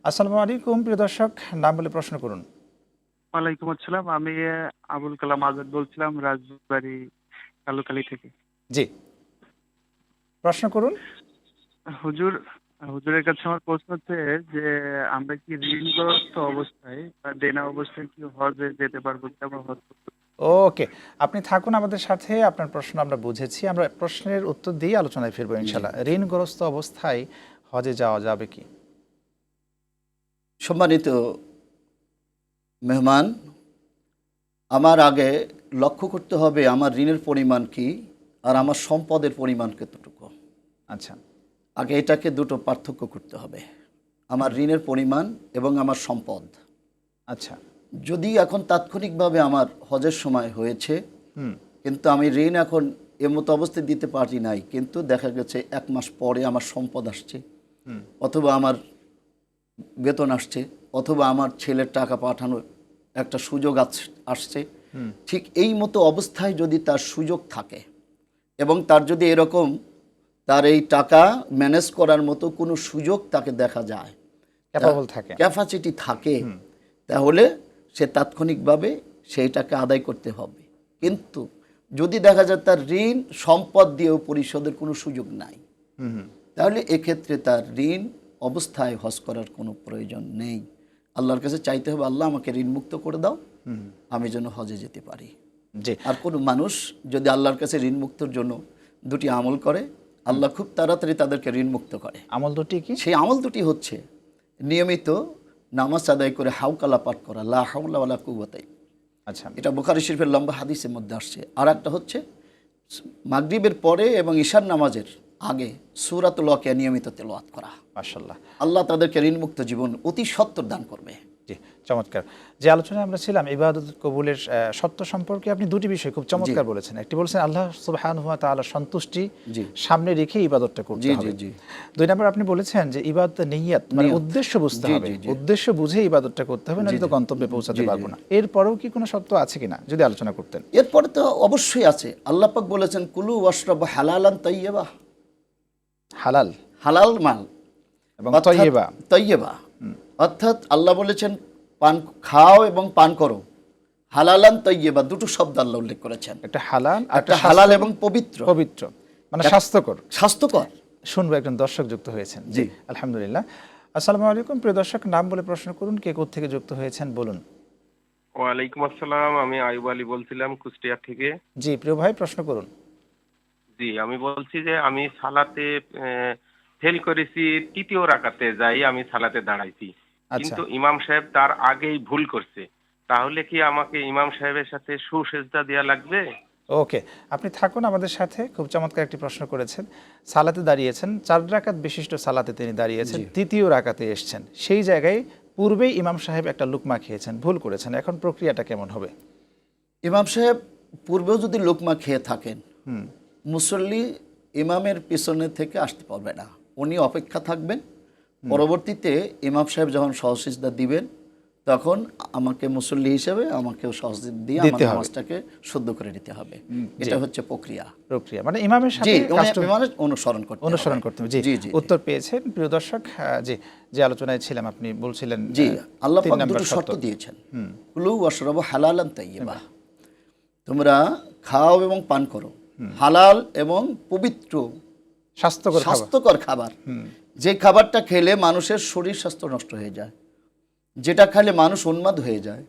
আসসালামু আলাইকুম প্রিয় দর্শক, নাম বলে প্রশ্ন করুন। ওয়ালাইকুম আসসালাম। আমি আবুল কালাম আজাদ বলছিলাম রাজবাড়ী কালুখালী থেকে। জি, প্রশ্ন করুন। হুজুর, হুজুরের কাছে আমার প্রশ্ন হচ্ছে যে আমরা কি ঋণগ্রস্ত অবস্থায় বা দেনা অবস্থায় কি হজে যেতে পারবো কি আমরা হজ করতে পারবো? ওকে, আপনি থাকুন আমাদের সাথে। আপনার প্রশ্ন আমরা বুঝেছি, আমরা প্রশ্নের উত্তর দিয়ে আলোচনায় ফিরবো জি। ইনশাল্লাহ। ঋণগ্রস্ত অবস্থায় হজে যাওয়া যাবে কি? সম্মানিত মেহমান, আমার আগে লক্ষ্য করতে হবে আমার ঋণের পরিমাণ কি আর আমার সম্পদের পরিমাণ কতটুকু। আচ্ছা। আগে এটাকে দুটো পার্থক্য করতে হবে, আমার ঋণের পরিমাণ এবং আমার সম্পদ। আচ্ছা। যদি এখন তাৎক্ষণিকভাবে আমার হজের সময় হয়েছে, হুম। কিন্তু আমি ঋণ এখন এমতো অবস্থায় দিতে পারি নাই, কিন্তু দেখা গেছে 1 মাস পরে আমার সম্পদ আসছে, হুম। অথবা আমার বেতন আসছে, অথবা আমার ছেলের টাকা পাঠানোর একটা সুযোগ আসছে। হুম। ঠিক এই মতো অবস্থায় যদি তার সুযোগ থাকে এবং তার যদি এরকম তার এই টাকা ম্যানেজ করার মতো কোনো সুযোগ তাকে দেখা যায়, ক্যাপাবল থাকে। ক্যাপাসিটি থাকে, হুম। তাহলে সে তাৎক্ষণিকভাবে সেই টাকা আদায় করতে হবে। কিন্তু যদি দেখা যায় তার ঋণ সম্পদ দিয়েও পরিশোধের কোনো সুযোগ নাই, হুম। হুম। তাহলে এক্ষেত্রে তার ঋণ অবস্থায় হজ করার কোনো প্রয়োজন নেই। আল্লাহর কাছে চাইতে হবে, আল্লাহ আমাকে ঋণ মুক্ত করে দাও, হুম। আমি যেন হজে যেতে পারি। জি। আর কোনো মানুষ যদি আল্লাহর কাছে ঋণ মুক্তর জন্য দুটি আমল করে, আল্লাহ খুব তাড়াতাড়ি তাদেরকে ঋণ মুক্ত করে। আমল দুটি কি? সেই আমল দুটি হচ্ছে নিয়মিত নামাজ আদায় করে হাউকালা পাঠ করা, লা হাওলা ওয়ালা কুওয়াতা। আচ্ছা। এটা বুখারী শরীফের লম্বা হাদিসের মধ্যে আসছে। আর একটা হচ্ছে মাগরিবের পরে এবং ঈশার নামাজের আগে সূরাতুল ওয়াকিয়া নিয়মিত তেলাওয়াত করা। মাশাআল্লাহ। আল্লাহ তাদেরকে ঋণমুক্ত জীবন অতি সত্বর দান করবে। জি, চমৎকার। যে আলোচনায় আমরা ছিলাম ইবাদত কবুলের সত্য সম্পর্কে, আপনি দুটি বিষয় খুব চমৎকার বলেছেন। একটি বলেছেন আল্লাহ সুবহানাহু ওয়া তাআলার সন্তুষ্টি জি সামনে রেখে ইবাদতটা করতে জি হবে। জি জি দুই নম্বর আপনি বলেছেন যে ইবাদতের নিয়ত মানে নিয়ত। উদ্দেশ্য বুঝতে জি, হবে, জি, জি। উদ্দেশ্য বুঝে ইবাদতটা করতে হবে, নয়তো জি। গন্তব্যে পৌঁছাতে জি, জি। পারবো না। এরপরেও কি কোনো সত্য আছে কিনা যদি আলোচনা করতেন। এরপরে তো অবশ্যই আছে। আল্লাহ পাক বলেছেন কুলু ওয়াশরাবু হালালান তাইয়্যিবা, হালাল হালাল মাল এবং অর্থাৎ তয়্যিবা। তাইয়্যিবা, অর্থাৎ আল্লাহ বলেছেন পান খাও এবং পান করো। হালালান তাইয়্যিবা দুটো শব্দ আল্লাহ উল্লেখ করেছেন, একটা হালাল, একটা হালাল এবং পবিত্র, পবিত্র, মানে স্বাস্থ্যকর। স্বাস্থ্যকর। শুনবো, একজন দর্শক যুক্ত হয়েছেন। জি, জি। আলহামদুলিল্লাহ। আসসালামু আলাইকুম প্রিয় দর্শক, নাম বলে প্রশ্ন করুন, কে কোথা থেকে যুক্ত হয়েছেন বলুন। ওয়ালাইকুম আসসালাম। আমি আইয়ুব আলী বলছিলাম কুষ্টিয়া থেকে। জি প্রিয় ভাই, প্রশ্ন করুন। জি, আমি বলছি যে আমি সালাতে ফেল করেছি, তৃতীয় রাকাতে যাই আমি সালাতে দাঁড়াইছি, আচ্ছা। কিন্তু ইমাম সাহেব তার আগেই ভুল করছে। তাহলে কি আমাকে ইমাম সাহেবের সাথে সুসেজদা দেওয়া লাগবে? ওকে, আপনি থাকুন আমাদের সাথে। খুব চমৎকার একটি প্রশ্ন করেছেন। সালাতে দাঁড়িয়েছেন, 4 রাকাত বিশিষ্ট সালাতে তিনি দাঁড়িয়েছেন, জি। তৃতীয় রাকাতে এসেছেন। সেই জায়গায় পূর্বেই ইমাম সাহেব একটা লুকমা খেয়েছেন, ভুল করেছেন। এখন প্রক্রিয়াটা কেমন হবে? ইমাম সাহেব পূর্বেও যদি লোকমা খেয়ে থাকেন, হুম। মুসল্লি ইমামের পিছনে থেকে আসতে পারবে না, উনি অপেক্ষা থাকবেন। পরবর্তীতে ইমাম সাহেব যখন সহসিজদা দিবেন, তখন আমাকে মুসল্লি হিসেবে আমাকেও সহসিজদা দিয়ে আমার দিতে হবে। নামাজটাকে শুদ্ধ করে নিতে হবে। এটা হচ্ছে প্রক্রিয়া। প্রক্রিয়া মানে ইমামের জি, সাথে কাস্টম ইমামের অনুসরণ করতে অনুসরণ হবে। করতে হবে। জি, জি জি উত্তর পেয়েছেন প্রিয় দর্শক। জি, যে আলোচনায় ছিলাম আপনি বলছিলেন জি, আল্লাহ 3 পাক নম্বর দুটো শর্ত শর্ত। দিয়েছেন, কুলু ওয়াশরাবু হালালান তাইয়্যিবা, তোমরা খাও এবং পান করো হালাল এবং পবিত্র স্বাস্থ্যকর খাবার। স্বাস্থ্যকর খাবার। যে খাবারটা খেলে মানুষের শরীর স্বাস্থ্য নষ্ট হয়ে যায়, যেটা খেলে মানুষ উন্মাদ হয়ে যায়,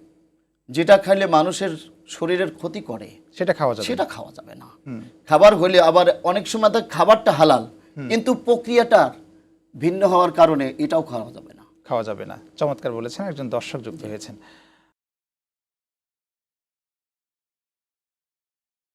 যেটা খেলে মানুষের শরীরের ক্ষতি করে, সেটা খাওয়া যাবে না। সেটা খাওয়া যাবে না। খাবার হলে আবার অনেক সময় দেখ খাবারটা হালাল, কিন্তু প্রক্রিয়াটা ভিন্ন হওয়ার কারণে এটাও খাওয়া যাবে না। খাওয়া যাবে না। চমৎকার বলেছেন, একজন দর্শক যুক্ত হয়েছেন।